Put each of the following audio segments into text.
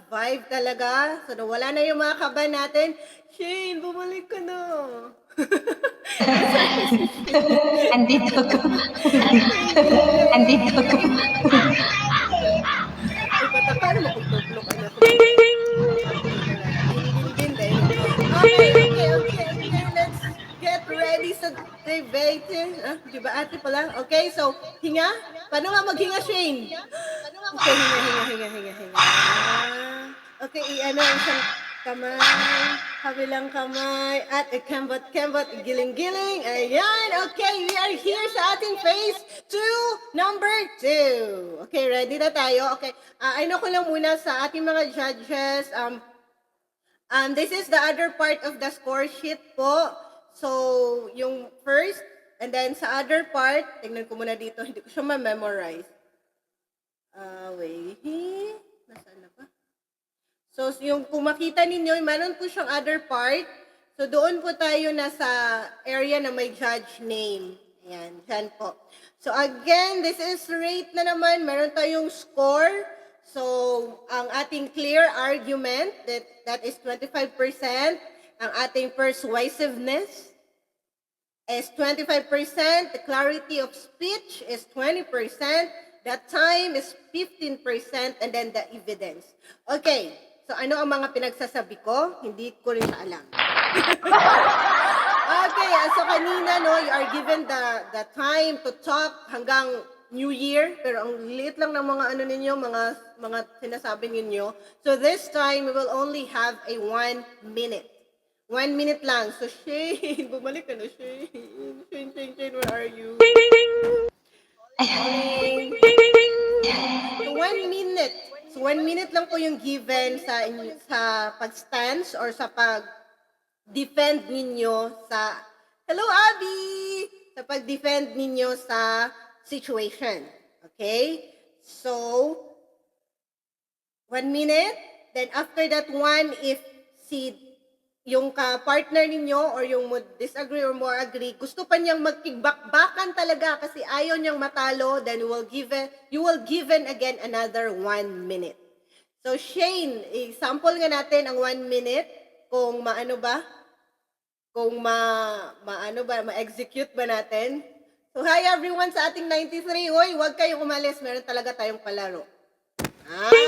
vibe talaga. So, nawala na yung mga kaba natin. Shane, bumalik ka na. Nasaan na si Shane? Andito ako. Shane, Andito ako. ay, pataka naman kung tuklok ka na ako. Din, din, din, din. Okay. Let's get ready sa debate. Ah, di ba ate pala? Okay, so, hinga? Paano nga maghinga, Shane? Okay, hinga. Okay, i-ano, isang kamay, kabilang kamay, at kembot, giling-giling. Ayan, okay, we are here sa ating phase 2, number 2. Okay, ready na tayo? Okay, ano ko lang muna sa ating mga judges, this is the other part of the score sheet po. So, yung first, and then sa other part, tingnan ko muna dito, hindi ko siya ma-memorize. Wait. Nasaan na ba? So, yung kung makita ninyo, meron po siyang other part. So, doon po tayo nasa area na may judge name. Ayan, dyan po. So, again, this is rate na naman. Meron tayong score. So, ang ating clear argument, that is 25%. Ang ating persuasiveness is 25%. The clarity of speech is 20%. The time is 15%. And then the evidence. Okay. So, ano ang mga pinagsasabi ko? Hindi ko rin alam. Okay. So, kanina, no, you are given the time to talk hanggang New Year, pero ang liit lang ng mga ano ninyo, mga sinasabi ninyo. So this time, we will only have a 1 minute. 1 minute lang. So Shane, bumalik ka na, Shane. Shane, where are you? Shane. So 1 minute. So 1 minute lang po yung given sa pag-stance or sa pag-defend ninyo sa, hello Abby! Sa pag-defend ninyo sa situation. Okay? So, 1 minute. Then after that one, if yung ka-partner ninyo or yung disagree or more agree, gusto pa niyang magkigbakbakan talaga kasi ayaw niyang matalo, then you will given again another 1 minute. So Shane, example nga natin ang 1 minute kung maano ba? Kung ma-execute ba natin? So, hi everyone sa ating 93. Hoy, huwag kayong umalis. Meron talaga tayong palaro. May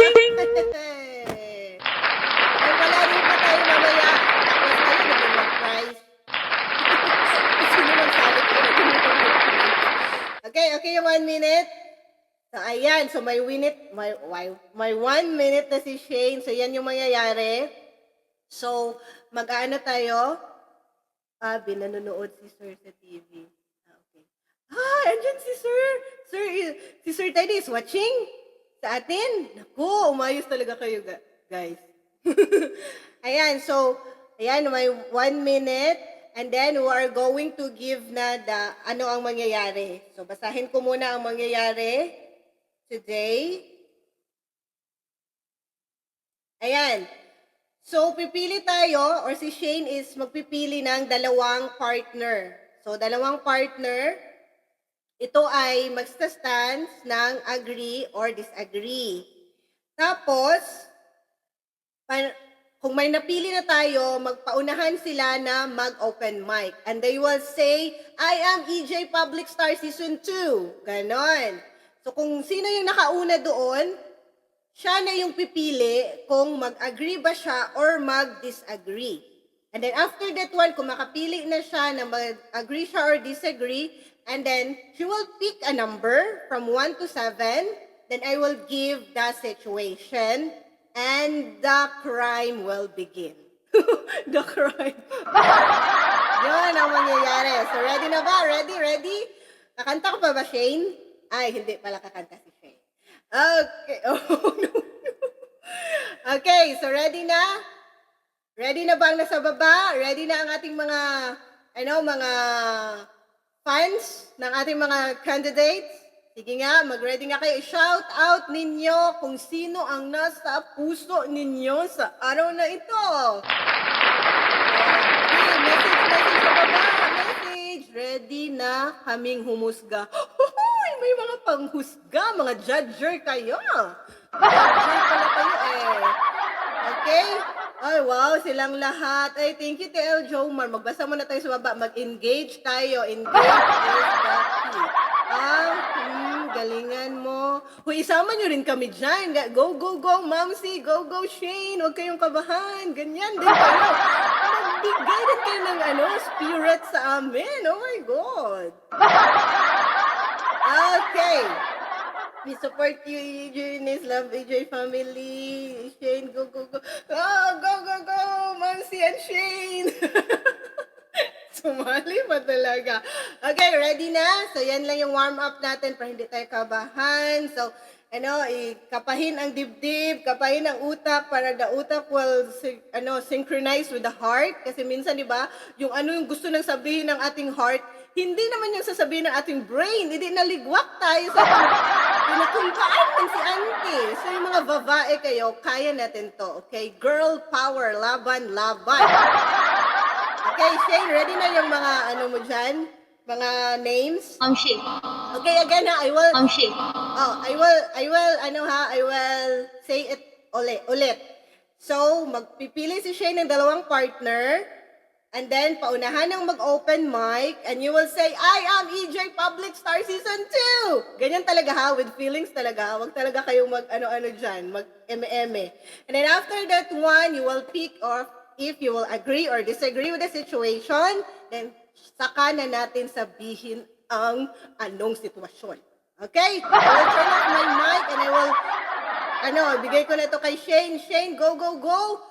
palaro pa tayo mamaya. Tapos tayo naman mag-prize. Sino magsalit ko? Okay, yung 1 minute. So, ayan. So, may 1 minute na si Shane. So, yan yung mangyayari. So, mag-ano tayo? Nanonood si Sir sa TV. Andyan si Sir. Si Sir Teddy is watching sa atin. Naku, umayos talaga kayo, guys. Ayan, so, may 1 minute. And then, we are going to give na ano ang mangyayari. So, basahin ko muna ang mangyayari today. Ayan. So, pipili tayo, or si Shane is magpipili ng dalawang partner. So, dalawang partner, ito ay magsa-stance ng agree or disagree. Tapos, kung may napili na tayo, magpaunahan sila na mag-open mic. And they will say, I am EJ Public Star Season 2. Ganon. So, kung sino yung nakauna doon, siya na yung pipili kung mag-agree ba siya or mag-disagree. And then after that one, kung makapili na siya na mag-agree siya or disagree, and then she will pick a number from 1 to 7, then I will give the situation, and the crime will begin. The crime. Yun ang mangyayari. So ready na ba? Ready? Kakanta ko pa ba, Shane? Ay, hindi pala kakanta si Shane. Okay. Oh, no. Okay, so ready na? Ready na ba ang nasa baba? Ready na ang ating mga fans ng ating mga candidates? Sige nga, mag-ready nga kayo. Shout out ninyo kung sino ang nasa puso ninyo sa araw na ito. Okay, message sa baba. Message. Ready na kaming humusga. May mga panghusga, mga judger kayo. Judger pala kayo eh. Okay? Ay, wow, silang lahat. Ay, thank you, TL Jomar. Magbasa muna tayo sa baba. Mag-engage tayo. Engage is the key. Galingan mo. Huy, isama nyo rin kami dyan. Go, go, go, Mamsi. Go, go, Shane. Huwag kayong kabahan. Ganyan din kayo. Magbigay din kayo ng spirit sa amin. Oh my God. Okay. We support you, Eugenius. Love AJ family. Shane, go, go, go. Oh, go, go, go. Mamsi and Shane. Sumali pa talaga. Okay, ready na? So, yan lang yung warm-up natin para hindi tayo kabahan. So, kapahin ang dibdib, kapahin ang utak para the utak will synchronize with the heart. Kasi minsan, di ba, yung yung gusto nang sabihin ng ating heart, hindi naman yung sasabihin ng ating brain. Hindi naligwak tayo sa pinakumpaan ng si auntie. So, yung mga babae kayo, kaya natin to. Okay? Girl power, laban, laban. Okay, Shane, ready na yung mga mo dyan? Mga names? Mamshi. Okay, again ha, I will say it ulit. So, magpipili si Shane ng dalawang partner, and then paunahan ng mag-open mic, and you will say, I am EJ Public Star Season 2! Ganyan talaga ha, with feelings talaga. Huwag talaga kayong mag-ano-ano dyan, mag-eme-eme. And then after that one, you will pick off if you will agree or disagree with the situation, then saka na natin sabihin ang anong sitwasyon. Okay? I will turn off my mic and I will, bigay ko na ito kay Shane. Shane, go, go, go!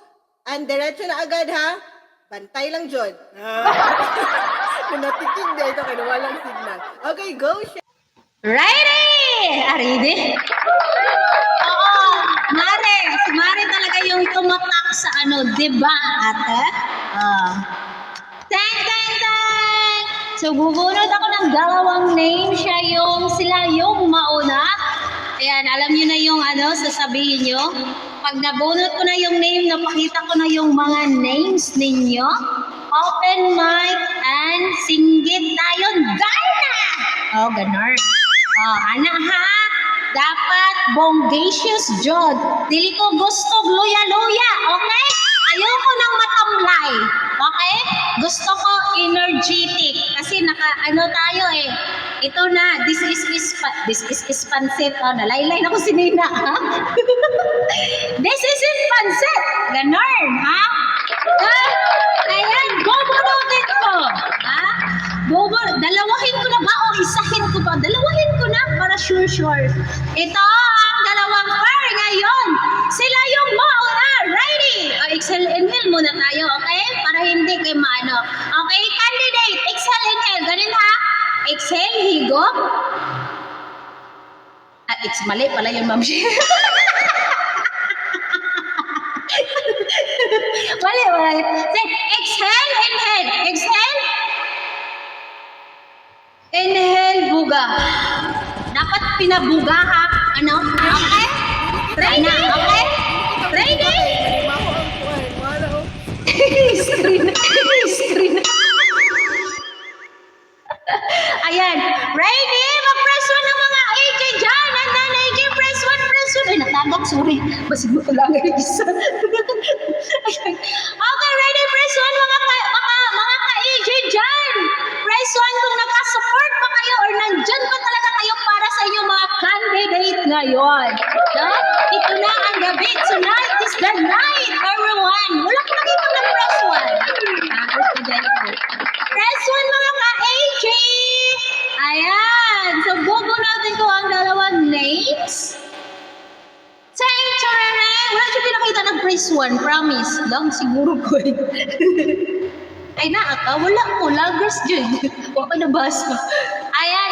And diretso na agad ha. Bantay lang, John. Natitig na ito, kaya walang signal. Okay, go, Shane. Ready! Ready? Oo, Mare. Si Mare talaga yung tumatak sa di ba, ate? Tang, tang, tang! So, bubunod ako ng dalawang name. Sila yung mauna. Ayan, alam nyo na yung sasabihin nyo. Pag nabunod ko na yung name, napakita ko na yung mga names ninyo. Open mic and singgit tayo. Gana! Oh, ganon. Anak ha, dapat bongacious jod. Dili ko gusto luya-luya, okay? Ayoko ng matamlay, okay? Gusto ko energetic kasi tayo eh. Ito na, this is pancit. Nalaylay na ko si Nina, ha? This is pancit. Ganon, ha? Ayan, bubunutin ko. Ha? Dalawahin ko na ba o isahin ko ba? Dalawahin ko na para sure. Ito ang dalawang pair ngayon. Sila yung mauna. Ready? Exhale, inhale muna tayo, okay? Para hindi kayo maano. Okay, candidate, exhale, inhale. Ganun ha? Exhale, higop. It's mali pala yung ma'am. Mali. Say, exhale, inhale. Exhale. Inhale, buga. Dapat pinabuga ha. Okay? Ready? Okay? Ready? Screen. Ayan. Ready? Mag-press 1 ng mga AJ dyan. Andan, AJ, press 1. Ay, natagap. Sorry. Basig mo talaga yung isa. Ayan. Okay, ready? Press 1 mga ka-AJ dyan. Press 1 kung nagka-support pa kayo or nandyan pa talaga kayo para sa inyong mga candidate ngayon. Ito na ang gabi. Tonight is the night, everyone. Wala ko nakita ng press 1. Press 1 mga ka-AJ. Ayan. So, bubunutin ko ang dalawang names. Sanctuary. Wala siya pinakita ng press 1. Promise. Lang siguro ko eh. Ay, naaka. Wala ko. Lagers dyan. Huwag ka nabasa. Ayan.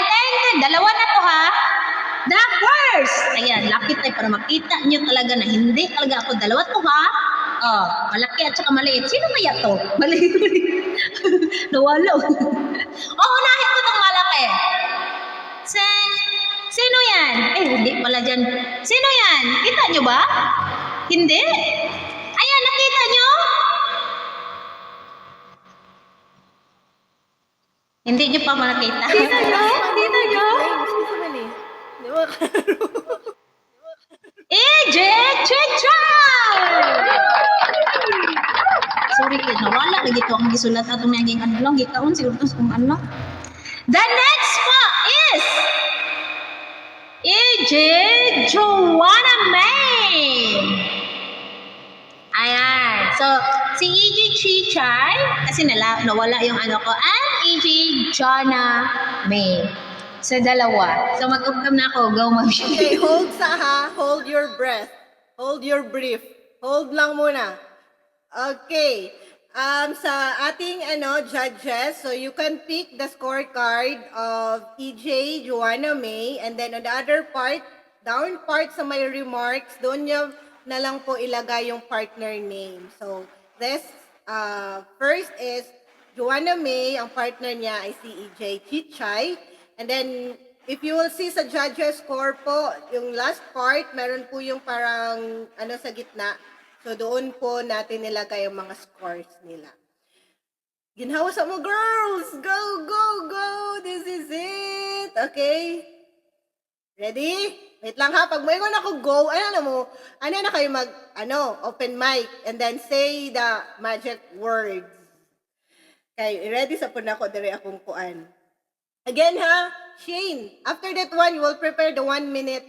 Dalawa na to ha. The first. Ayan. Lapit tayo para makita nyo talaga na hindi talaga ako. Dalawa to ha. Malaki at saka maliit. Sino kaya to? Maliit. Nawala. Unahin ko itong malaki. Sino yan? Hindi pala dyan. Sino yan? Kita nyo ba? Hindi. Ayan, nakita nyo? Hindi nyo pa makita. Kita nyo? Di ba? EJ Chichar! sorry, nawala lagi to ang gisulat atong naging ano lang, gikaon siguro to kung ano. The next po is EJ Joanna May. Ayan. So, si EJ Chichay, kasi nawala yung ano ko, and EJ Joanna May. So, dalawa. So, mag-upcome na ako. Go, ma'am. Okay, hold hold your breath. Hold your brief. Hold lang muna. Okay. Sa ating judges, so you can pick the scorecard of EJ, Joanna May, and then on the other part, down part sa my remarks, doon nyo na lang po ilagay yung partner name. So, this first is Joanna May, ang partner niya ay si EJ Chichay. And then, if you will see sa judges score po, yung last part, meron po yung parang sa gitna. So, doon po natin nilagay yung mga scores nila. Ginhawa sa mo, girls! Go, go, go! This is it! Okay? Ready? Wait lang ha. Pag mayroon ako go, ano na kayo open mic, and then say the magic words. Okay, ready sa po na ako, dari akong kuan. Again ha, Shane, after that one, you will prepare the 1 minute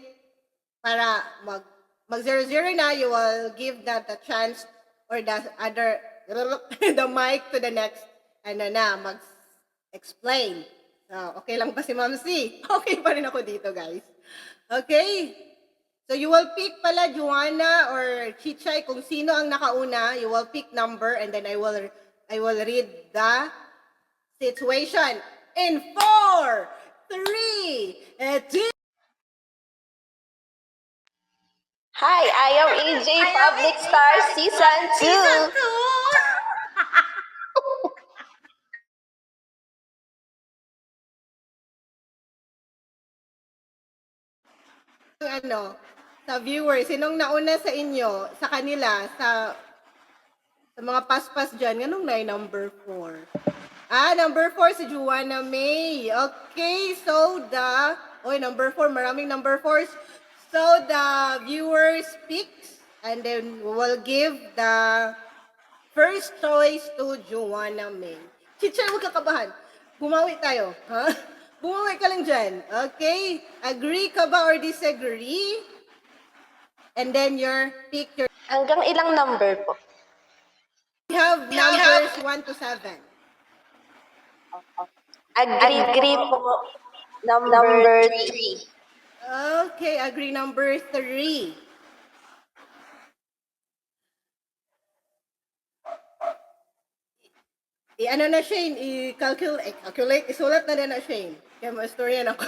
para mag 0-0 na, you will give that a chance or the other, the mic to the next, mag-explain. So, okay lang ba si Ma'am C? Okay pa rin ako dito, guys. Okay? So, you will pick pala, Joanna or Chichay, kung sino ang nakauna, you will pick number and then I will read the situation. In 4, 3, 2, Hi, I am EJ Public Star Season 2. Sa viewers, sinong nauna sa inyo, sa kanila, sa mga paspas dyan, anong na number 4? Number 4 si Joanna May. Okay, so number 4, maraming number 4s. So the viewers picks and then we will give the first choice to Joanna May. Teacher, huwag ka kabahan. Bumawi tayo. Ha? Bumawi ka lang dyan. Okay? Agree ka ba or disagree? And then pick your... Hanggang ilang number po? We have numbers 1 to 7. Agree po. Number 3. Okay, agree number 3. Na Shane, i-calculate, isulat na din na Shane. Kaya ma-storyan ako.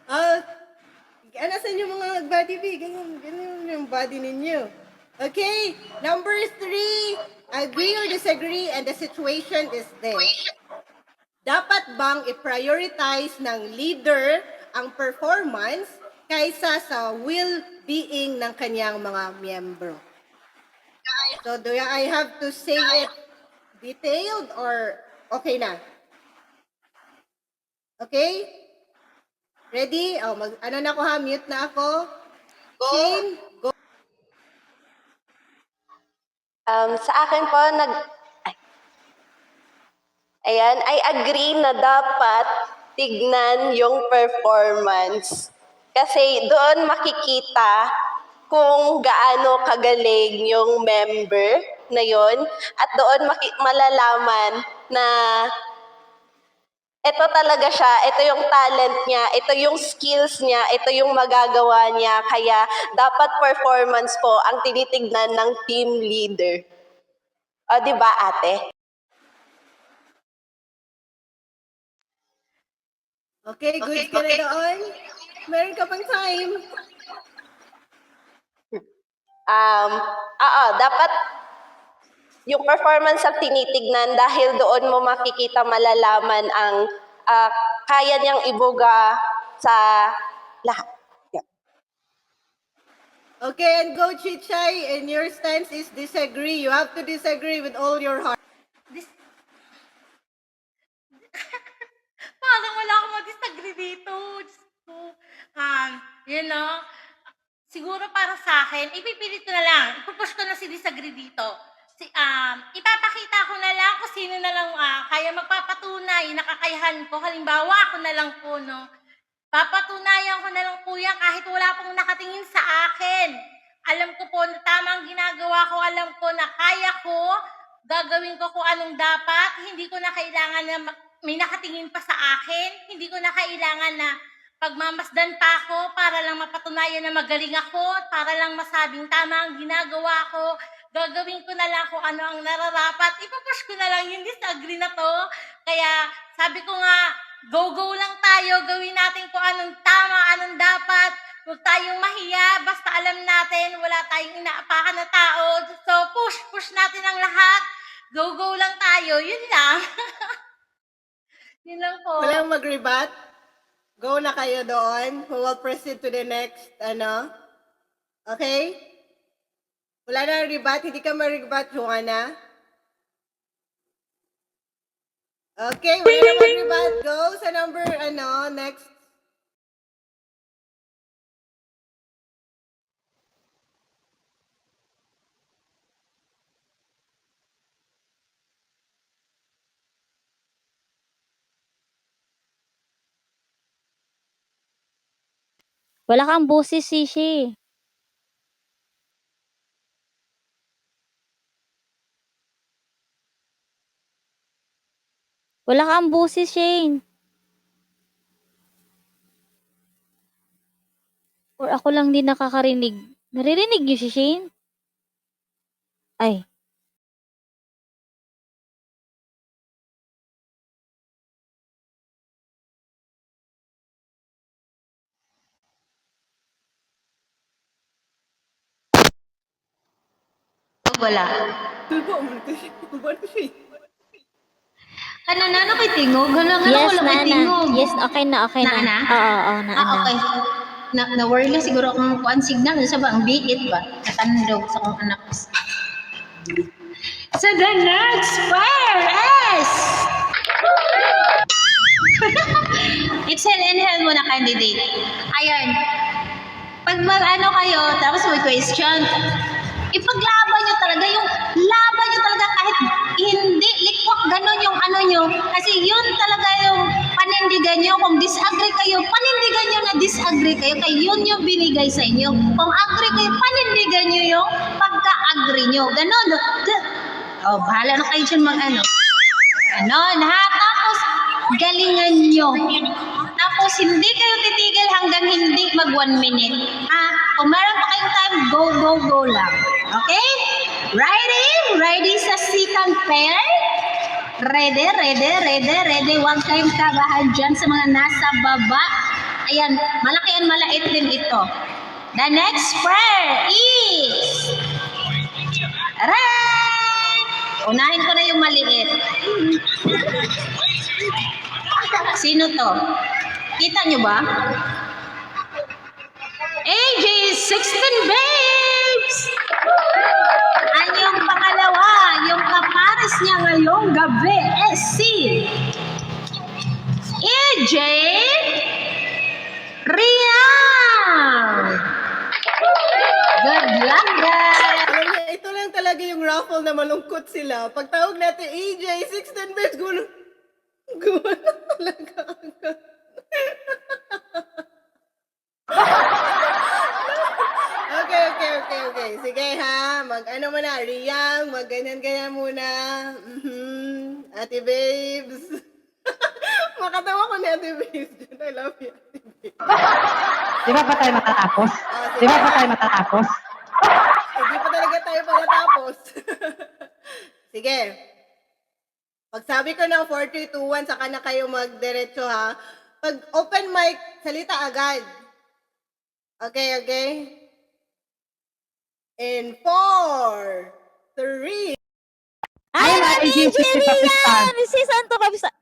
Saan yung mga body B? Ganyan yung body ninyo. Okay, number 3, agree or disagree, and the situation is this. Dapat bang i-prioritize ng leader ang performance kaysa sa well-being ng kanyang mga miyembro? So, do I have to say it detailed or okay na? Okay? Ready? Na ako ha, mute na ako. Go. Shane, go. Sa akin po, Ayan, I agree na dapat tignan yung performance. Kasi doon makikita kung gaano kagaling yung member na yon at doon malalaman na ito talaga siya, ito yung talent niya, ito yung skills niya, ito yung magagawa niya. Kaya dapat performance po ang tinitignan ng team leader. O, di ba ate? Okay, good ka na doon? Meron ka pang time? Dapat yung performance ang tinitignan dahil doon mo makikita malalaman ang kaya niyang ibuga sa lahat. Yeah. Okay, and go Chichay, and your stance is disagree. You have to disagree with all your heart. Parang wala akong mag-disagree dito. Diyos ko. Siguro para sa akin, ipipilit ko na lang. Ipupush ko na si disagree dito. ipapakita ko na lang kung sino na lang kaya magpapatunay na kakayahan ko. Halimbawa, ako na lang po, no? Papatunayan ko na lang po yan kahit wala pong nakatingin sa akin. Alam ko po na tama ang ginagawa ko. Alam ko na kaya ko. Gagawin ko kung anong dapat. Hindi ko na kailangan na may nakatingin pa sa akin. Hindi ko na kailangan na pagmamasdan pa ako para lang mapatunayan na magaling ako, para lang masabing tama ang ginagawa ko. Gagawin ko na lang kung ano ang nararapat. Ipapush ko na lang yung disagree na to. Kaya sabi ko nga, go lang tayo. Gawin natin kung anong tama, anong dapat. Huwag tayong mahiya. Basta alam natin, wala tayong inaapakan na tao. So push natin ang lahat. Go lang tayo. Yun lang. Yun lang po. Walang mag-rebut? Go na kayo doon. Who will proceed to the next, Okay? Wala na rebut? Hindi ka ma-rebut, Joanna? Okay, wala na mag-rebut. Go sa number, next. Wala kang boses, Shishi. Wala kang boses, Shane. Or ako lang din nakakarinig. Naririnig niyo si Shane? Ay. Wala. Ano na, kay tingog? Hala, Yes, wala kay Nana. tingog. Yes, okay na, okay na. Na? Oo, na. Okay. Na-worry lang siguro akong kuan signal. Sa ba, ang biit ba? Natandog sa akong anak. So the next pair is... Exhale, inhale muna, candidate. Ayun. Pag mag-ano kayo, tapos may question, ipaglaban nyo talaga yung laban nyo talaga kahit hindi likwak ganon yung ano nyo. Kasi yun talaga yung panindigan nyo. Kung disagree kayo, panindigan nyo na disagree kayo. Kaya yun yung binigay sa inyo. Kung agree kayo, panindigan nyo yung pagka-agree nyo. Ganon. Oh, bahala na kayo dyan mag-ano. Ganon, ha? Tapos, galingan nyo. Tapos, hindi kayo titigil hanggang hindi mag 1 minute. Kung meron pa kayong time, go lang. Okay? Ready sa second pair? Ready. Huwag kayong kabahan dyan sa mga nasa baba. Ayan, malaki and malait din ito. The next pair is... Unahin ko na yung maliit. Sino to? Kita nyo ba? AJ 16 babes! Ang yung pangalawa, yung kapares niya ngayong gabi, si AJ Rian! Good luck, guys! Alam niya, ito lang talaga yung raffle na malungkot sila. Pag tawag natin, AJ, 16 bets, gulo na talaga agad. Okay. Sige ha, mag-ano muna, Riyang, mag-ganyan-ganyan muna. Ate Babes. Makatawa ko ni Ate Babes. I love you, Ate Babes. Di ba tayo matatapos? Di ba tayo matatapos? Hindi pa talaga tayo pagkatapos. Sige. Pag sabi ko ng 4, 3, 2, 1, saka na kayo magdiretso ha. Pag open mic, salita agad. Okay? In 4, 3. Ay, AJ, AJ Rian! Si Santo Public Star.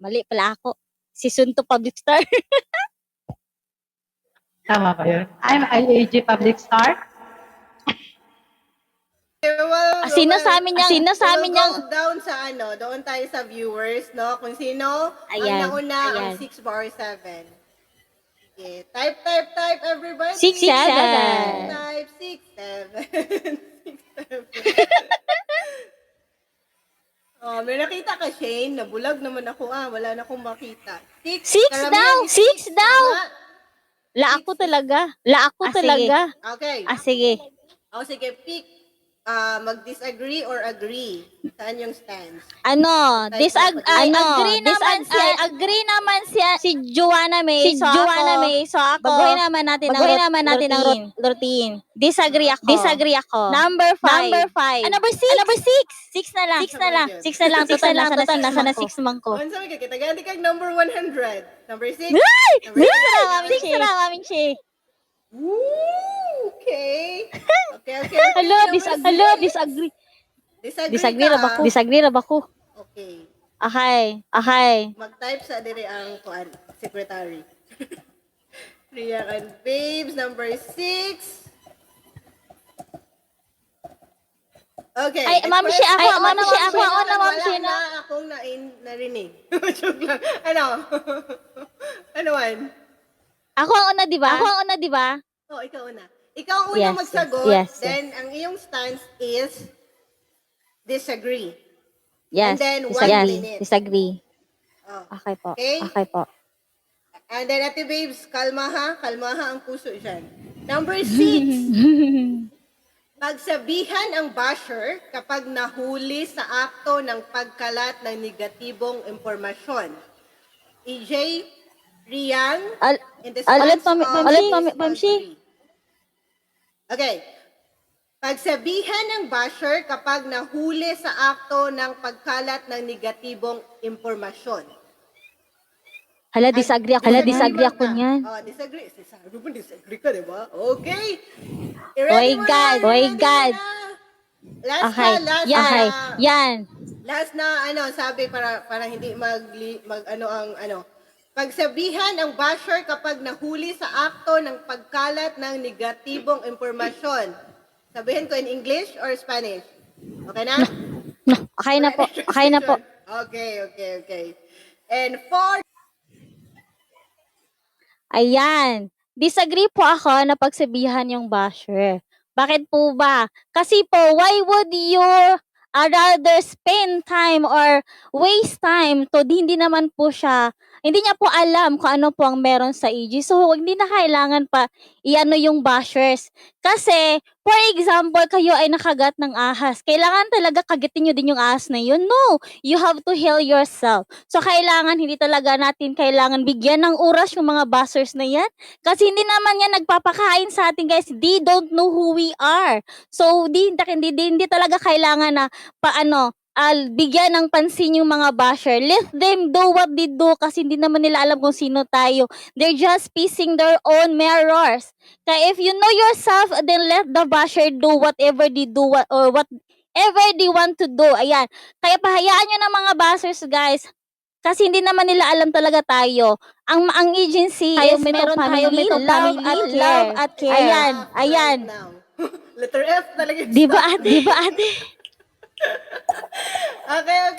Mali pala ako. Si Santo Public Star. Tama ba yun? I'm AJ Public Star. Sino sa amin yung... Go down sa doon tayo sa viewers, no? Kung sino Ayan, ang nauna ang 6 bar 7. Okay. Type, everybody. 6, 7. Type 6, 7. 6, 7. Oh, may nakita ka, Shane? Nabulag naman ako wala na akong makita. Six Karamihan daw, is six daw. tama. La ako talaga. La ako talaga. Okay. Sige. O sige, pick. Mag-disagree or agree? Saan yung stance? Agree naman si Joanna May. So ako. Baguhin naman natin ang routine. Disagree ako. Number 5. Number 6. Number 6. 6 na lang. 6 na lang. Total, nasa na 6 man ko. Ano sabi ka? Kita ganti kag number 100. Number 6. Ay! Number 6 na lang, Mami Che. Woo! Okay. Okay. Hello, Number disagree. six. Disagree ka, ra ba ko? Okay. Okay. Mag-type sa dire ang secretary. Rian and Babes, number 6. Okay. Ay, Ma'am Shi, ako. Ma'am Shi, no? Wala akong narinig. Joke lang. Ano? Ano man? Ako ang una, di ba? Oh, ikaw una. Ikaw ang unang Yes, magsagot. yes. Then, ang iyong stance is disagree. Yes. And then, 1 minute. Disagree. Oh. Okay po. Okay? Okay po. And then, Ate Babes, kalma ha ang puso dyan. Number 6. Pagsabihan ang basher kapag nahuli sa akto ng pagkalat ng negatibong impormasyon. EJ, Rian, in the ulit, stance of Ma'am Shi. Okay. Pagsabihan ng basher kapag nahuli sa akto ng pagkalat ng negatibong impormasyon. Hala, disagree ako niyan. Oh, disagree. Sabi mo, disagree ka, di ba? Okay. Oy, God. Last Okay. Yan. Last na, sabi para hindi pagsabihan ang basher kapag nahuli sa akto ng pagkalat ng negatibong impormasyon. Sabihin ko in English or Spanish? Okay na? Okay na po. Okay. And for Ayan. Disagree po ako na pagsabihan yung basher. Bakit po ba? Kasi po, why would you rather spend time or waste time to hindi naman po siya, hindi niya po alam kung ano po ang meron sa EG. So, hindi na kailangan pa iano yung bashers. Kasi, for example, kayo ay nakagat ng ahas. Kailangan talaga kagitin nyo din yung ahas na yun? No! You have to heal yourself. So, hindi talaga natin kailangan bigyan ng oras yung mga bashers na yan. Kasi hindi naman yan nagpapakain sa atin, guys. They don't know who we are. So, hindi talaga kailangan na bigyan ng pansin yung mga basher. Let them do what they do kasi hindi naman nila alam kung sino tayo. They're just piecing their own mirrors. Kaya if you know yourself, then let the basher do whatever they do or whatever they want to do. Ayan. Kaya pahayaan nyo ng mga bashers, guys. Kasi hindi naman nila alam talaga tayo. Ang agency is meron tayo love at care. Ayan. now. Letter F talaga. Di ba ate? Okay.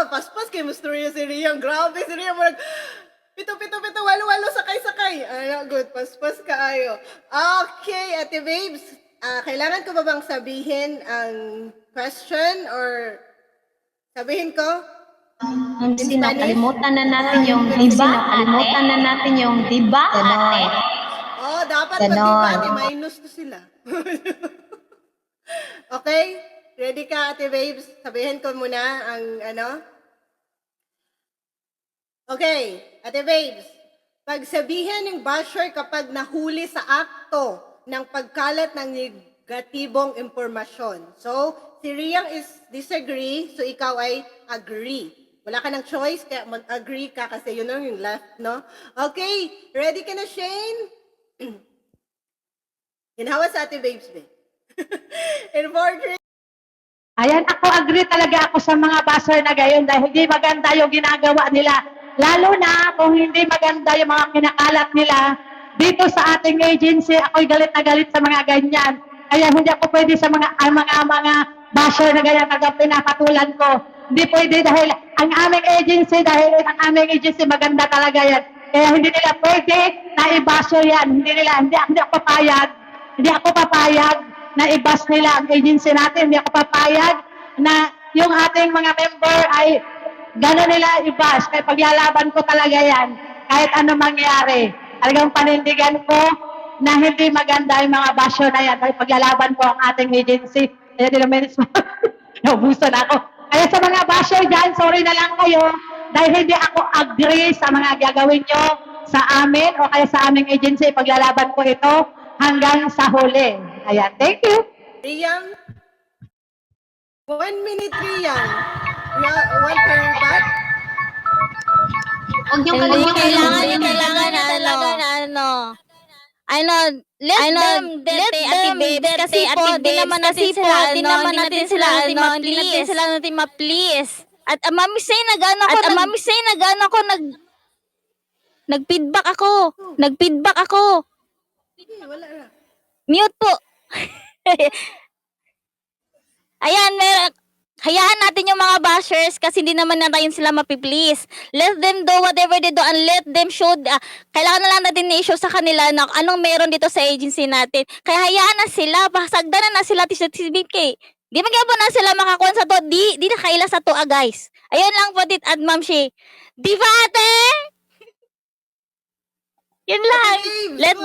Paspas kay Mysterious si Rian. Grabe si Rian. Pito, walo, sakay. Good. Paspas kaayo. Okay, Ate Babes. Kailangan ko ba bang sabihin ang question or sabihin ko? Kalimutan na natin yung diba, ate? Oh, dapat mag-debate. Minus to sila. Okay? Ready ka, Ate Babes? Sabihin ko muna ang Okay, Ate Babes. Pagsabihan ng basher kapag nahuli sa akto ng pagkalat ng negatibong impormasyon. So, si Rian is disagree, so ikaw ay agree. Wala ka ng choice, kaya mag-agree ka kasi yun yung left, no? Okay, ready ka na, Shane? Ginawa sa Ate Babes, be. In 4, 3, Ayan, ako agree talaga ako sa mga basher na gayon dahil hindi maganda yung ginagawa nila. Lalo na kung hindi maganda yung mga kinakalat nila dito sa ating agency, ako'y galit na galit sa mga ganyan. Kaya hindi ako pwede sa mga basher na ganyan na pinapatulan ko. Hindi pwede dahil ang aming agency maganda talaga yan. Kaya hindi nila pwede na i-basher yan. Hindi ako papayag na i-bash nila ang agency natin. Hindi ako papayag na yung ating mga member ay gano'n nila i-bash. Kaya paglalaban ko talaga yan, kahit ano mangyari. Talagang panindigan ko na hindi maganda yung mga basyo na yan. Kaya paglalaban ko ang ating agency. Kaya din naman, naubusan ako. Kaya sa mga basyo dyan, sorry na lang kayo dahil hindi ako agree sa mga gagawin nyo sa amin o kaya sa aming agency. Paglalaban ko ito hanggang sa huli. Ayan, thank you. Riyang? 1 minute, Riyang. Want to rebut? Huwag niyong Hindi, kalimutan. kailangan let them dirty, kasi di naman natin sila ma-please. At Mami Say, nag-feedback ako. Wala na. Mute po. Ayan, hayaan natin yung mga bashers kasi hindi naman natin sila mapiplease. Let them do whatever they do and let them show, kailangan na lang natin i-show sa kanila na anong meron dito sa agency natin. Kaya hayaan na sila, pasagdan na sila sa TCBK. Di magyabo na sila makakuha sa to, di na kaila sa to, guys. Ayun lang po, Tit at Ma'am Shi. Di ba, ate? Yun lang. Let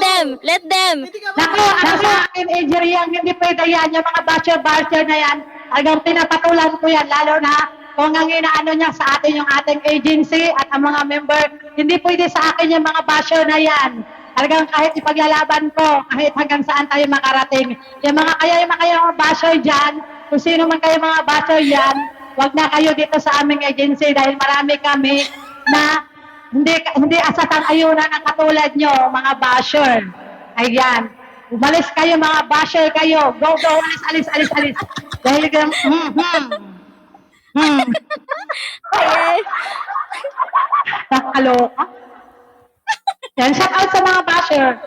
them. Hindi ka Naku, akin, injury yan, hindi pwede yan. Yung mga basher na yan, hanggang pinapatulan ko yan, lalo na kung ang inaano niya sa atin yung ating agency at ang mga member, hindi pwede sa akin yung mga basher na yan. Hanggang kahit ipaglalaban ko, kahit hanggang saan tayo makarating. Yung mga basher dyan, kung sino man kayo mga basher dyan, wag na kayo dito sa aming agency dahil marami kami na hindi asatang ayunan ang katulad nyo, mga basher. Ayan. Umalis kayo, mga basher kayo. Go, alis. Dahil nakakaloka. Yan, shout out sa mga basher.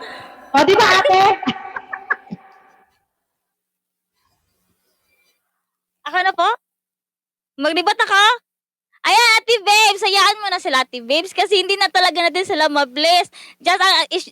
O, di ba ate? Ako na po? Maglibat ako? Ayan, Ate Babes, hayaan mo na sila, Ate Babes, kasi hindi na talaga natin sila ma-bless. Just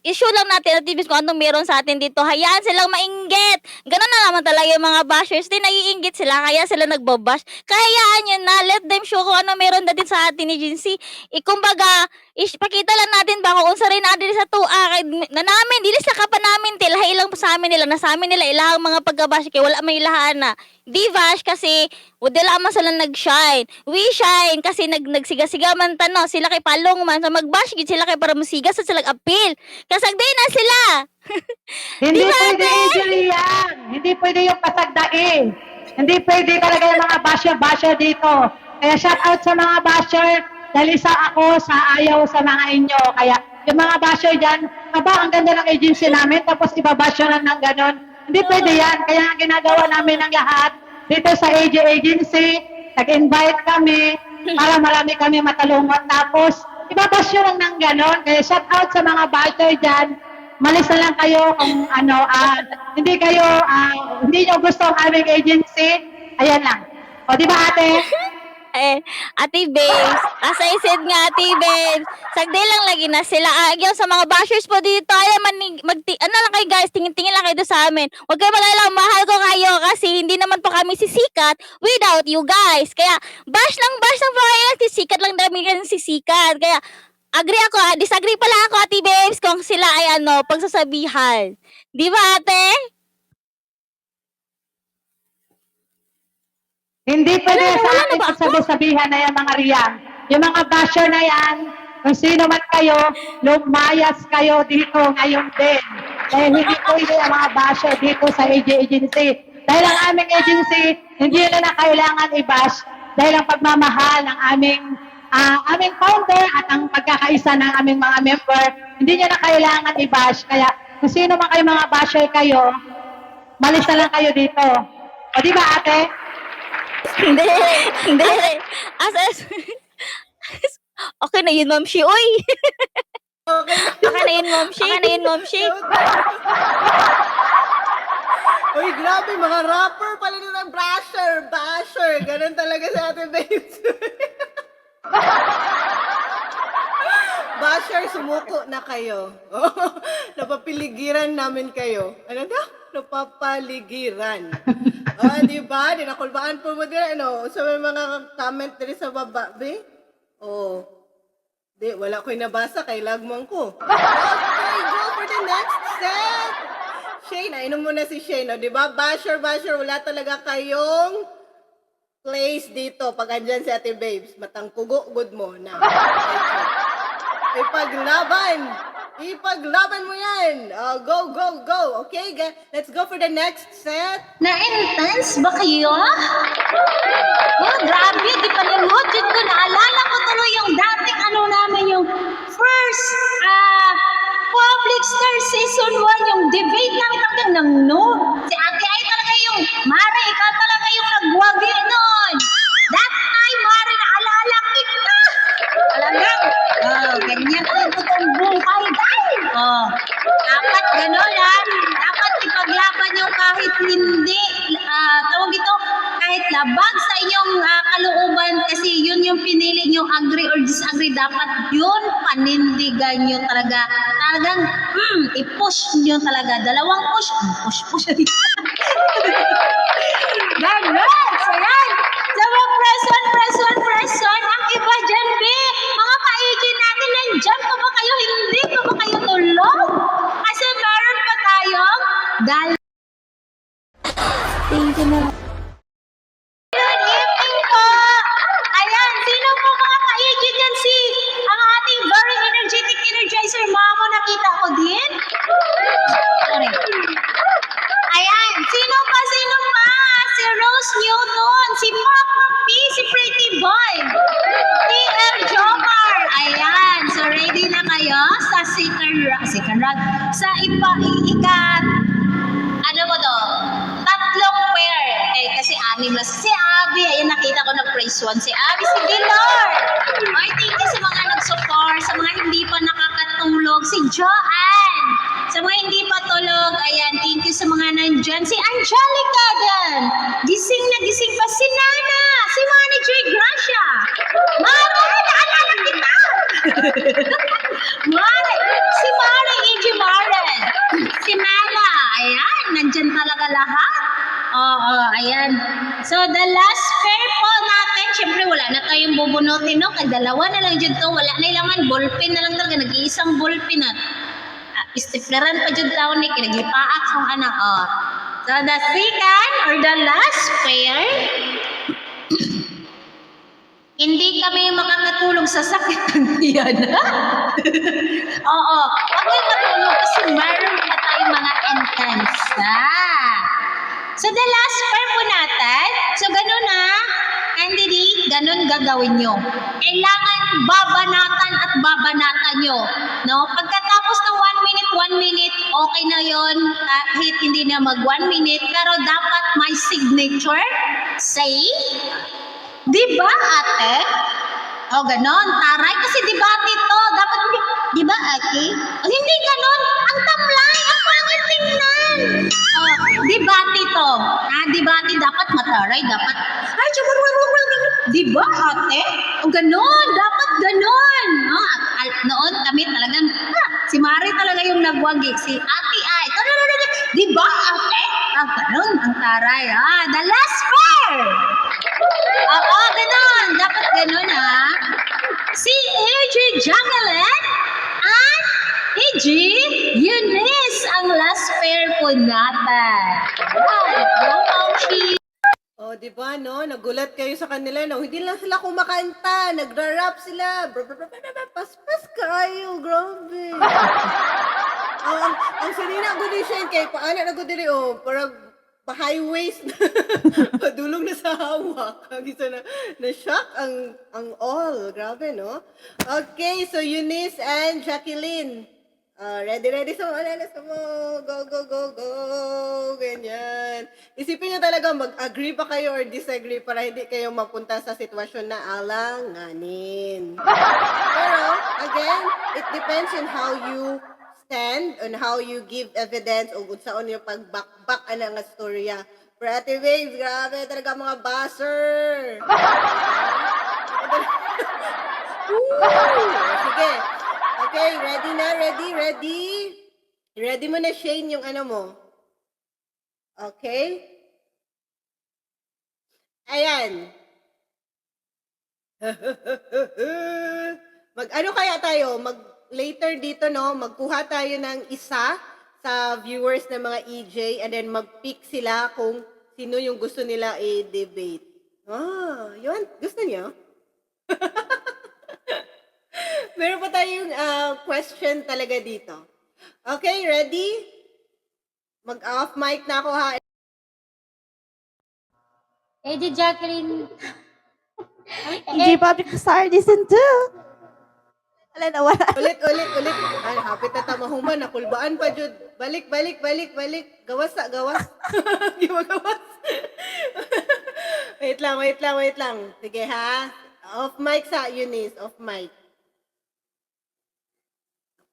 issue lang natin, Ate Babes, kung anong meron sa atin dito. Hayaan silang mainggit. Ganun na naman talaga yung mga bashers. Di naiinggit sila, kaya sila nagbabash. Kaya hayaan yun na, let them show kung ano meron natin sa atin agency. Kumbaga, pakita lang natin ba kung unsa rin natin sa tuwa. Na namin, dili sa kapa namin, tilahay lang sa amin nila, na sa amin nila ilang mga pagkabash, kaya wala may ilahan na. Di bash kasi, wala man sila nag-shine. We shine kasi nagsiga-siga man tano. Sila kay palong man. So mag-bash gid sila kay para musiga sa sila appeal. Kasagday na sila. Hindi Di ba, pwede ate? injury yan. Hindi pwede yung pasagdain. Hindi pwede talaga yung mga basher dito. Kaya shout out sa mga basher. Dahil isa ako sa ayaw sa mga inyo. Kaya yung mga basher dyan, ang ganda ng agency namin, tapos ibabasher lang ng ganon. Hindi pwede yan. Kaya ang ginagawa namin ng lahat dito sa AJ Agency, nag-invite kami para marami kami matalungot. Tapos, ibabasyo lang ng ganon. Kaya shout out sa mga basher dyan. Malis na lang kayo kung hindi nyo gusto ang aming agency. Ayan lang. O, di ba ate? Ate Babes, as I said nga, Ate Babes, sagday lang lagi na sila. Agyaw sa mga bashers po dito, ano lang kayo guys, tingin-tingin lang kayo sa amin. Huwag kayo mag-alala, mahal ko kayo kasi hindi naman po kami sisikat without you guys. Kaya, bash lang po kayo, sisikat lang namin kasi sisikat. Kaya, disagree pala ako, Ate Babes, kung sila ay pagsasabihan. Di ba, ate? Hindi pwede Wala sa na akin ba ako? pagsabi-sabihan na yung mga riyang. Yung mga basher na yan, kung sino man kayo, lumayas kayo dito ngayon din. Dahil hindi pwede ang mga basher dito sa AJ Agency. Dahil ang aming agency, hindi na kailangan i-bash dahil ang pagmamahal ng aming founder at ang pagkakaisa ng aming mga member, hindi nyo na kailangan i-bash. Kaya kung sino man kayo mga basher kayo, malis na lang kayo dito. O di ba ate? Hindi. Okay na yun, Ma'am Shi. Uy! Okay na yun, Ma'am Shi. Uy, grabe, mga rapper pala nila, basher. Ganun talaga sa ating babes. Basher, sumuko na kayo. Napapiligiran namin kayo. Ano daw? Napapaligiran. Oh, di ba? Dinakulbaan po mo din, ano? Sa may mga comment din sa baba, be? Oh. Di, wala ko'y nabasa, kay lagman ko. Okay, go for the next set. Shane, inom mo na si Shane, oh, di ba? Basher, wala talaga kayong place dito pag andyan si Ate Babes. Matangkugo, good mo na. Ipaglaban mo yan. Oh, go, go, go. Okay, let's go for the next set. Na-intense ba kayo? Oh, grabe, di pa niludid ko. Naalala ko tuloy yung dating namin, yung first Public Star Season 1, yung debate namin talagang nang no. Si Ate ay talaga yung, Mare, ikaw talaga yung nagwagi nun. That time, Mare, naalala kita. Talagang, ganyan ang totoong buhay, guys. Dapat gano'n, dapat ipaglaban yung kahit hindi, tawag ito, kahit labag sa inyong kalooban, kasi yun yung pinili nyo, agree or disagree, dapat yun panindigan nyo talaga. Talagang, i-push nyo talaga. Dalawang push. Ganon! So yan! So mga press on, ang iba dyan, be, mga ka-agent natin, nandyan pa ba kayo? Hindi pa ba kayo tulog? Kasi meron pa tayong Thank you na. Good evening po! Ayan, sino po mga ka-agent dyan? Ang ating very energetic energizer, mamo, nakita ko din? Sorry. Ayan, sino pa? Si Rose Newton, si Papa P, si Pretty Boy, si R. Jomar. Ayan, so ready na kayo sa second round, sa ikat, ano mo to? Tatlong pair. Kasi anim na. Si Abby, ayan, nakita ko nag-praise one. Si Abby, si Dilor. Ay, thank you sa mga nag-support, sa mga hindi pa nakakatulog. Si Joanne. Sa mga hindi pa tulog, ayan, thank you sa mga nandyan. Si Angelica din. Gising na gising pa. Si Nana. Si Manager Gracia. Mara, naalala kita. Si Mara, E.G. Maren. Si Mela. Ayan, nandyan talaga lahat. Oo, ayan. So, the last pair po natin, syempre wala na tayong bubunutin, no? Kaya dalawa na lang dyan to, wala na ilaman, ballpen na lang talaga, nag-iisang ballpen na. Istifleran pa dyan taon ni, kinagipaak ang anak, So, the second or the last pair, hindi kami makakatulog sa sakit ng tiyan. Oo, huwag kayo matulog kasi meron pa tayong mga intense. So, the last pair po natin, so ganun candidate, ganun gagawin nyo. Kailangan babanatan nyo. No? Pagkatapos ng 1 minute, okay na yon, kahit hindi na mag 1 minute, pero dapat may signature. Say, di ba ate? O ganon, taray, kasi debate to. Dapat, di ba ate? O hindi ganon, ang tamlay, ang pangit tingnan. Debate to. Debate, dapat mataray, dapat, ay, di ba ate? O ganon, dapat ganon. Noon kami talagang, si Mari talaga yung nagwagi, si ate ay, di ba ate? Ganon, ang taray. The last pair. Oo, ganon. Dapat ganon, Si AJ Jacqueline at AJ Eunice ang last pair po natin. Go, Paushi. Oh, di ba, no? Nagulat kayo sa kanila, no? Hindi lang sila kumakanta, nagra-rap sila. Paspas kayo, grabe. ang sanina ko din siya, kay paano na ko din, parang pa-high waist. Padulong na sa hawak. Ang isa na shock ang all. Grabe, no? Okay, so Eunice and Jacqueline. Ready sa mo. Go. Ganyan. Isipin nyo talaga mag-agree pa kayo or disagree para hindi kayo mapunta sa sitwasyon na alanganin. Pero, again, it depends on how you stand, on how you give evidence o kung saan yung pag-back nga storya. Pero Ate Babes, grabe talaga mga buzzer. Sige. Okay, ready na? Ready? Ready mo na, Shane, yung ano mo. Okay? Ayan. Mag-ano kaya tayo? Later dito, no? Magkuha tayo ng isa sa viewers ng mga EJ and then mag-pick sila kung sino yung gusto nila i-debate. Yun. Gusto niyo? Meron pa tayong question talaga dito. Okay, ready? Mag-off mic na ako ha. EJ Jacqueline. EJ Public Star Season 2. Wala na, wala. Ulit. Ay, hapit na tamahuman. Nakulbaan pa, Jud. Balik. Gawas. Di ba gawas? wait lang. Sige, ha? Off mic sa Eunice. Off mic.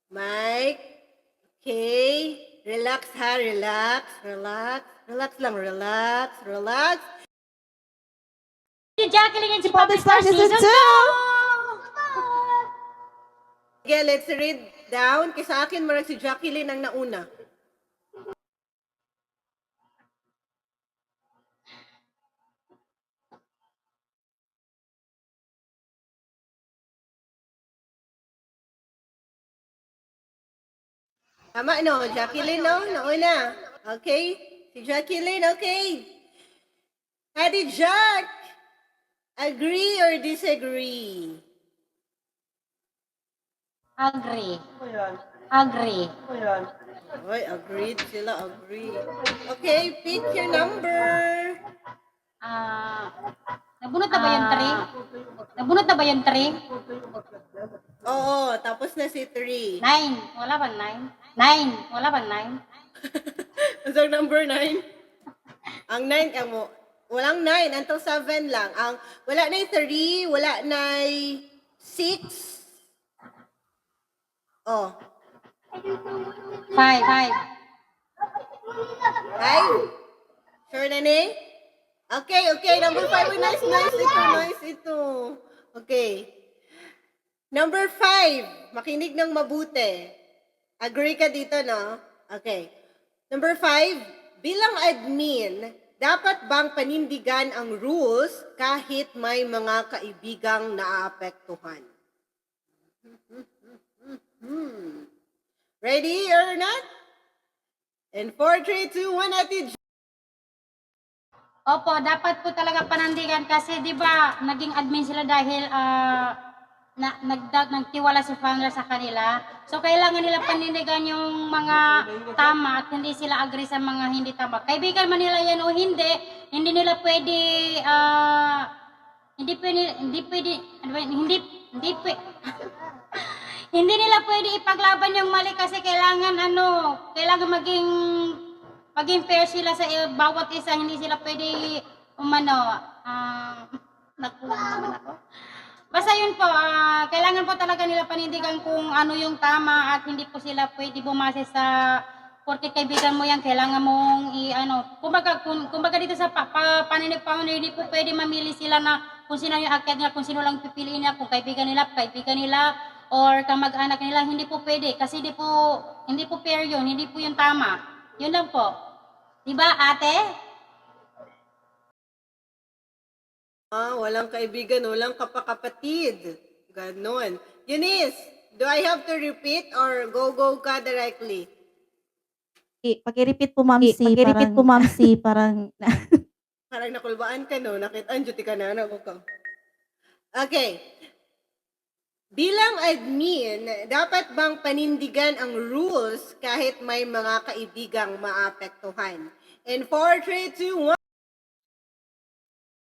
Mic. Okay. Relax, ha? Relax. Relax lang. EJ Jacqueline and si Public Public Star Star Season Season 2! Sige, let's read down. Kasi sa akin, marag si Jacqueline ang nauna. Tama, no? Jacqueline, no? Nauna. Okay? Si Jacqueline, okay. Ate Jack, agree or disagree? Agree. Oy, agreed sila, agree. Okay, pick your number. Nabunot na ba yung 3? Oo, tapos na si 3. 9. Wala bang 9? 9. Wala bang 9? Ang number 9? Ang 9, walang 9, until 7 lang. Wala na 3, wala na 6. Oh, 5. 5? Sure na ni? Okay, number 5. Uy, nice ito. Okay. Number 5, makinig ng mabuti. Agree ka dito, no? Okay. Number 5, bilang admin, dapat bang panindigan ang rules kahit may mga kaibigang naaapektuhan? Ready or not? In 4, 3, 2, 1, Ate J. Opo, dapat po talaga panandigan kasi 'di ba naging admin sila dahil nagtiwala si founder sa kanila. So kailangan nila panindigan yung mga tama at hindi sila agree sa mga hindi tama. Kaibigan man nila yan o hindi nila pwede hindi nila pwede ipaglaban yung mali kasi kailangan maging fair sila sa bawat isa, hindi sila pwede nagkulang naman ako. Basta yun po, kailangan po talaga nila panindigan kung ano yung tama at hindi po sila pwede bumase sa porke kaibigan mo yan, kailangan mong kumbaga dito sa paninig pa, hindi po pwede mamili sila na kung sino yung akyat nila, kung sino lang pipiliin nila, kung kaibigan nila, or kamag-anak nila, hindi po pwede kasi hindi po fair yun, hindi po yung tama. Yun lang po. Diba, ate? Walang kaibigan, walang kapakapatid. Ganon. Eunice, do I have to repeat or go ka directly? Paki-repeat po, Ma'am C. Parang Parang nakulbaan ka, no? Anjuti ka na, ko. Okay. Bilang admin, dapat bang panindigan ang rules kahit may mga kaibigang maapektuhan? In 4, 3, 2, 1.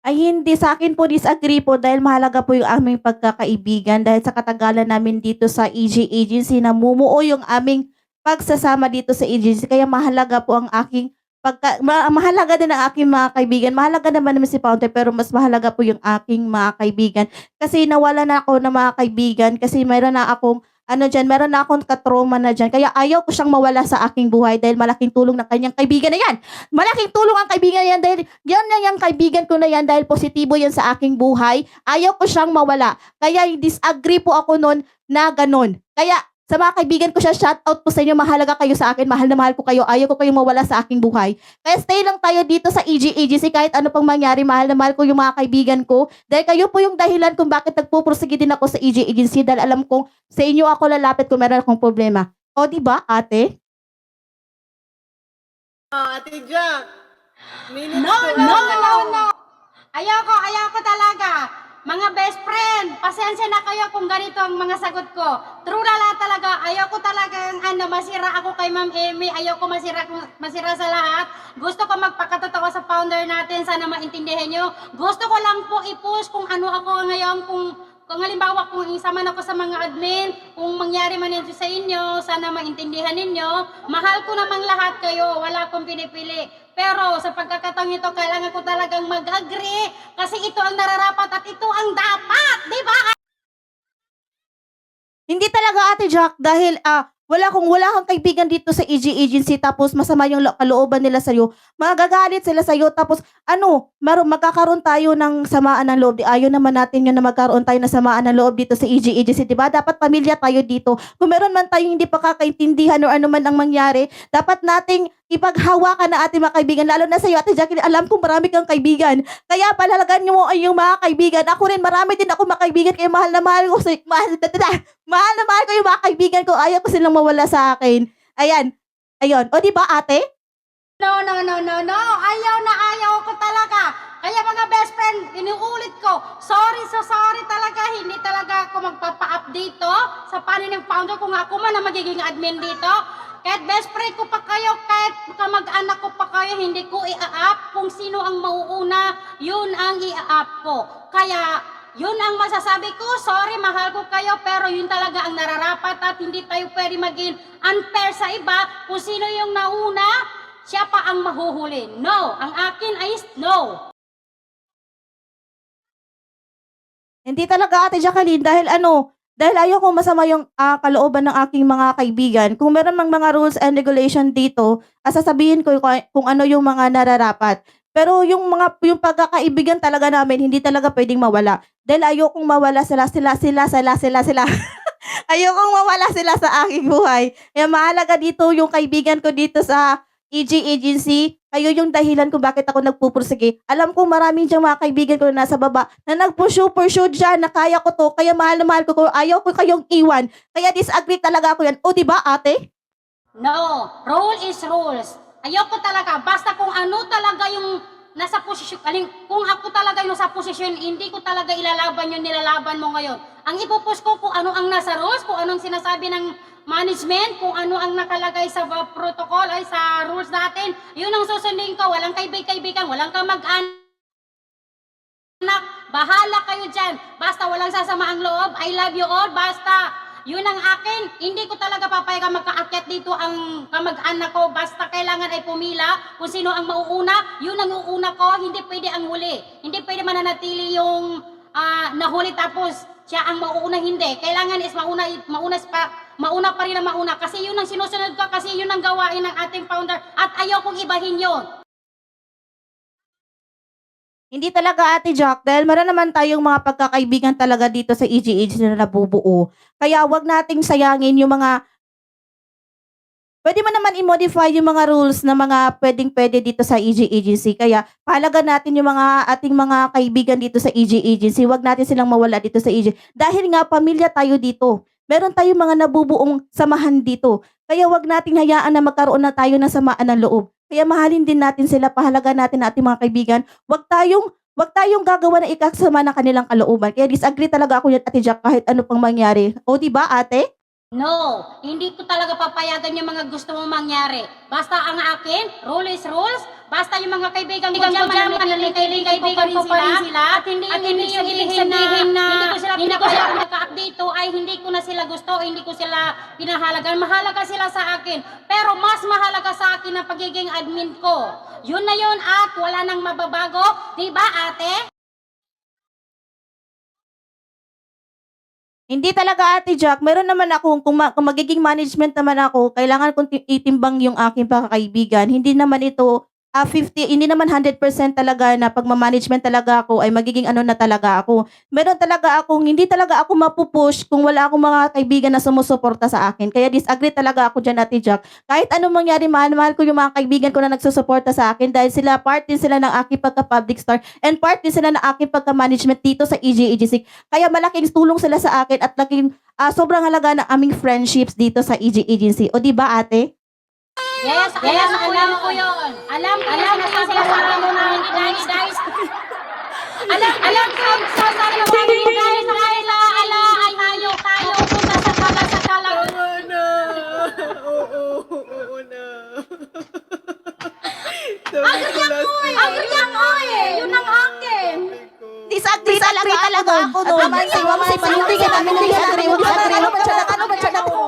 ay hindi, sa akin po disagree po dahil mahalaga po yung aming pagkakaibigan dahil sa katagalan namin dito sa EJ Agency, namumuo yung aming pagsasama dito sa agency. Kaya mahalaga po ang aking mahalaga din ang aking mga kaibigan. Mahalaga naman si Founder pero mas mahalaga po yung aking mga kaibigan. Kasi nawala na ako ng mga kaibigan kasi meron na akong katrauma na dyan. Kaya ayaw ko siyang mawala sa aking buhay dahil malaking tulong ng kanyang kaibigan na yan. Malaking tulong ang kaibigan yan dahil yan na yung kaibigan ko na yan dahil positibo yan sa aking buhay. Ayaw ko siyang mawala. Kaya disagree po ako noon na ganun. Kaya Sa mga kaibigan ko siya, shout out po sa inyo. Mahalaga kayo sa akin. Mahal na mahal ko kayo. Ayaw ko kayong mawala sa aking buhay. Kaya stay lang tayo dito sa EG Agency kahit ano pang mangyari. Mahal na mahal ko yung mga kaibigan ko. Dahil kayo po yung dahilan kung bakit nagpupursige din ako sa EG Agency. Dahil alam kong sa inyo ako lalapit kung meron akong problema. O, di ba, ate? Ate Jack. Minutes No, ko no, lang. no, no. Ayoko talaga. Mga best friend, pasensya na kayo kung ganito ang mga sagot ko. True na lang talaga, ayoko talagang masira ako kay Ma'am Amy. Ayoko masira sa lahat. Gusto ko magpakatotoo sa founder natin. Sana maintindihan nyo. Gusto ko lang po i-push kung ano ako ngayon. Kung halimbawa, kung isa man ako sa mga admin, kung mangyari man ito sa inyo, sana maintindihan ninyo. Mahal ko namang lahat kayo, wala akong pinipili. Pero sa pagkakataong ito, kailangan ko talagang mag-agree kasi ito ang nararapat at ito ang dapat, di ba? Hindi talaga, Ate Jack, dahil wala kang kaibigan dito sa EG Agency tapos masama yung kalooban nila sa'yo, magagalit sila sa'yo tapos magkakaroon tayo ng samaan ng loob. Ayaw naman natin yun na magkaroon tayo ng samaan ng loob dito sa EG Agency, diba? Dapat pamilya tayo dito. Kung meron man tayong hindi pagkakaintindihan o ano man ang mangyari, dapat nating ipaghawakan na ating mga kaibigan, lalo na sa'yo, Ate Jacqueline, alam kong marami kang kaibigan. Kaya palalagan nyo ay yung mga kaibigan. Ako rin, marami din ako mga kaibigan, kaya mahal na mahal ko yung mga kaibigan ko. Ayaw ko silang mawala sa akin. Ayan. Ayun. O, di ba, ate? No. Ayaw ko talaga. Kaya mga best friend, inuulit ko, sorry talaga. Hindi talaga ako magpapa-up dito sa panin ng founder kung ako man ang magiging admin dito. Kahit best friend ko pa kayo, kahit kamag-anak ko pa kayo, hindi ko i-up. Kung sino ang mauuna, yun ang i-up ko. Kaya, yun ang masasabi ko. Sorry, mahal ko kayo, pero yun talaga ang nararapat at hindi tayo pwede maging unfair sa iba. Kung sino yung nauna, siya pa ang mahuhuli. No, ang akin ay no. Hindi talaga, Ate Jacqueline, dahil ayaw kong masama yung kalooban ng aking mga kaibigan. Kung meron mang mga rules and regulation dito, sasabihin ko kung ano yung mga nararapat. Pero yung pagkakaibigan talaga namin, hindi talaga pwedeng mawala. Dahil ayaw kong mawala sila. Ayaw kong mawala sila sa aking buhay. Kaya mahalaga dito yung kaibigan ko dito sa EG Agency. Kayo yung dahilan kung bakit ako nagpupursige. Alam kong maraming diyang mga kaibigan ko na nasa baba na nagpursue dyan na kaya ko to. Kaya mahal na mahal ko. Ayaw ko kayong iwan. Kaya disagree talaga ako yan. O, diba, ate? No, rule is rules. Ayoko talaga. Basta kung ano talaga yung nasa posisyon, kung ako talaga yung nasa posisyon, hindi ko talaga ilalaban yung nilalaban mo ngayon. Ang ipupush ko kung ano ang nasa rules, kung anong sinasabi ng management, kung ano ang nakalagay sa protocol ay sa rules natin, yun ang susundin ko. Walang kaibigan, walang kamag-anak. Bahala kayo dyan. Basta walang sasama ang loob. I love you all. Basta yun ang akin. Hindi ko talaga papayag magkaakyat dito ang kamag-anak ko. Basta kailangan ay pumila kung sino ang mauuna. Yun ang uuna ko. Hindi pwede ang huli. Hindi pwede mananatili yung nahuli tapos siya ang mauuna. Hindi. Kailangan is mauna pa rin ang mauna. Kasi yun ang sinusunod ko. Kasi yun ang gawain ng ating founder. At ayaw kong ibahin yun. Hindi talaga, Ate Jack, dahil meron naman tayong mga pagkakaibigan talaga dito sa EG Agency na nabubuo. Kaya wag nating sayangin yung pwede mo naman i-modify yung mga rules na mga pwede dito sa EG Agency. Kaya pahalaga natin yung ating mga kaibigan dito sa EG Agency. Wag natin silang mawala dito sa EG. Dahil nga, pamilya tayo dito. Meron tayong mga nabubuong samahan dito. Kaya wag nating hayaan na magkaroon na tayo ng samaan ng loob. Kaya mahalin din natin sila, pahalaga natin ating mga kaibigan. Wag tayong gagawa na ikasama ng kanilang kalooban. Kaya disagree talaga ako yan, Ate Jack, kahit ano pang mangyari. O, diba, ate? No, hindi ko talaga papayagan yung mga gusto mong mangyari. Basta ang akin, rule is rules. Basta yung mga kaibigan ko dyan, manaliligay ko pa rin sila. At hindi yung ibig sabihin na hindi ko sila pinaka-up dito ay hindi ko na sila gusto, hindi ko sila pinahalagan. Mahalaga sila sa akin. Pero mas mahalaga sa akin ang pagiging admin ko. Yun na yun at wala nang mababago. Diba, ate? Hindi talaga, Ate Jack. Meron naman ako, kung magiging management naman ako, kailangan kong itimbang yung aking pagkakaibigan. Hindi naman ito 50, hindi naman 100% talaga na pagmamanagement talaga ako ay magiging ano na talaga ako. Meron talaga akong, hindi talaga ako mapupush kung wala akong mga kaibigan na sumusuporta sa akin. Kaya disagree talaga ako dyan, Ate Jack. Kahit anong mangyari, mahal ko yung mga kaibigan ko na nagsusuporta sa akin dahil sila, part din sila ng aking pagka-public star and part din sila ng aking pagka-management dito sa EJ Agency. Kaya malaking tulong sila sa akin at laking sobrang halaga ng aming friendships dito sa EJ Agency. O di ba, ate? Yes, alam ko yun. Alam ko yung sinasabi mo na guys. Alam ko yung sinasabi mo na guys. Tayo punta sa talag. Oo na. Oo na. Agree ako eh. Yun ang akin. Disagree talaga ako no. Mamansi, hindi ka namin disagree. Huwag disagree. Ano ba siya na ako?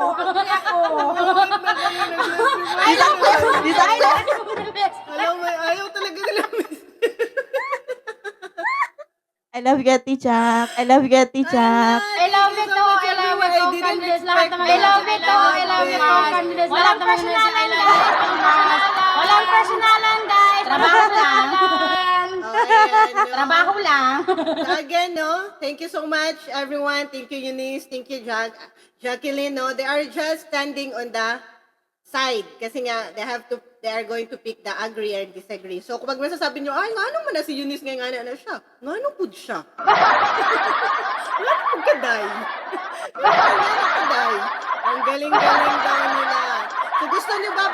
Alam mo, ayaw talaga nila. I love you, Ate Jack. I love you, Ate Jack. I love it to. Candidates. Lahat naman. I love it to. Candidates. Walang personalan, guys. Walang personalan, guys. Trabaho lang. Trabaho lang. So again, no, thank you so much, everyone. Thank you, Eunice. Thank you, Jacqueline. No, they are just standing on the side kasi nga they are going to pick the agree and disagree. So kung masasabi nyo, ay, nga naman na si Eunice ngayon, nga na siya. Nga nung pud siya. Nga nung kaday. Nga nung kaday. Ang galing-galing daw nila. So gusto nyo ba